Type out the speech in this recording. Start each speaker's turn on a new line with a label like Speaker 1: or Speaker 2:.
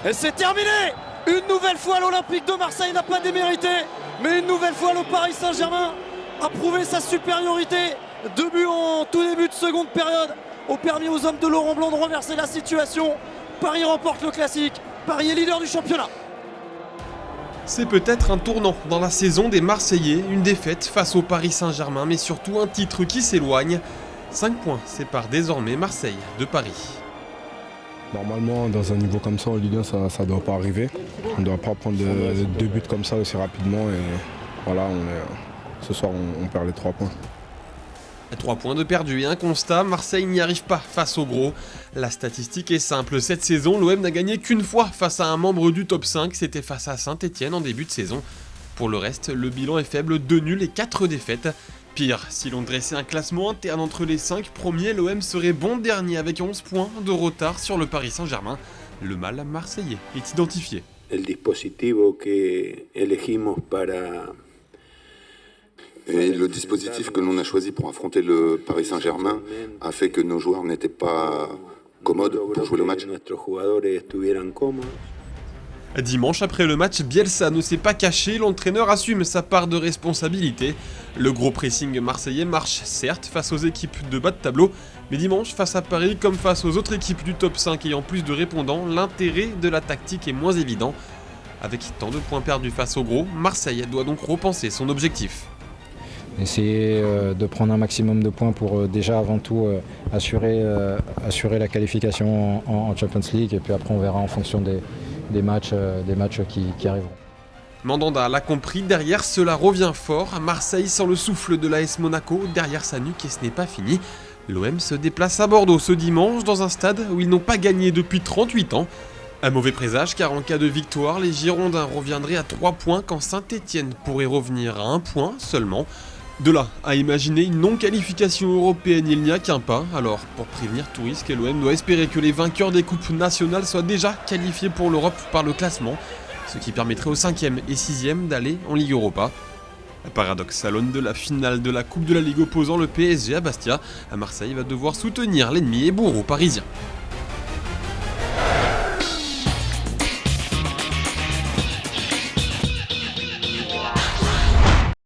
Speaker 1: Et c'est terminé. Une nouvelle fois, l'Olympique de Marseille n'a pas démérité. Mais une nouvelle fois, le Paris Saint-Germain a prouvé sa supériorité. 2 buts en tout début de seconde période ont permis aux hommes de Laurent Blanc de renverser la situation. Paris remporte le classique. Paris est leader du championnat.
Speaker 2: C'est peut-être un tournant dans la saison des Marseillais, une défaite face au Paris Saint-Germain, mais surtout un titre qui s'éloigne. 5 points séparent désormais Marseille de Paris.
Speaker 3: Normalement, dans un niveau comme ça, en Ligue 1, ça ne doit pas arriver. On ne doit pas prendre 2 buts comme ça aussi rapidement. Et voilà, ce soir, on perd les 3 points.
Speaker 2: 3 points de perdu et un constat, Marseille n'y arrive pas face au gros. La statistique est simple, cette saison, l'OM n'a gagné qu'une fois face à un membre du top 5, c'était face à Saint-Etienne en début de saison. Pour le reste, le bilan est faible, 2 nuls et 4 défaites. Pire, si l'on dressait un classement interne entre les 5 premiers, l'OM serait bon dernier avec 11 points de retard sur le Paris Saint-Germain. Le mal marseillais est identifié.
Speaker 4: El dispositivo que elegimos para...
Speaker 5: Et le dispositif que l'on a choisi pour affronter le Paris Saint-Germain a fait que nos joueurs n'étaient pas commodes pour jouer le match.
Speaker 2: Dimanche, après le match, Bielsa ne s'est pas caché, l'entraîneur assume sa part de responsabilité. Le gros pressing marseillais marche certes face aux équipes de bas de tableau, mais dimanche, face à Paris comme face aux autres équipes du top 5 ayant plus de répondants, l'intérêt de la tactique est moins évident. Avec tant de points perdus face au gros, Marseille doit donc repenser son objectif.
Speaker 6: Essayer de prendre un maximum de points pour déjà avant tout assurer la qualification en Champions League et puis après on verra en fonction des matchs qui arriveront.
Speaker 2: Mandanda l'a compris, derrière cela revient fort. Marseille sent le souffle de l'AS Monaco derrière sa nuque et ce n'est pas fini. L'OM se déplace à Bordeaux ce dimanche dans un stade où ils n'ont pas gagné depuis 38 ans. Un mauvais présage car en cas de victoire, les Girondins reviendraient à 3 points quand Saint-Etienne pourrait revenir à 1 point seulement. De là à imaginer une non-qualification européenne, il n'y a qu'un pas. Alors, pour prévenir tout risque, l'OM doit espérer que les vainqueurs des coupes nationales soient déjà qualifiés pour l'Europe par le classement, ce qui permettrait aux 5e et 6e d'aller en Ligue Europa. Paradoxe à l'aune de la finale de la Coupe de la Ligue opposant le PSG à Bastia, à Marseille va devoir soutenir l'ennemi et bourreau parisien.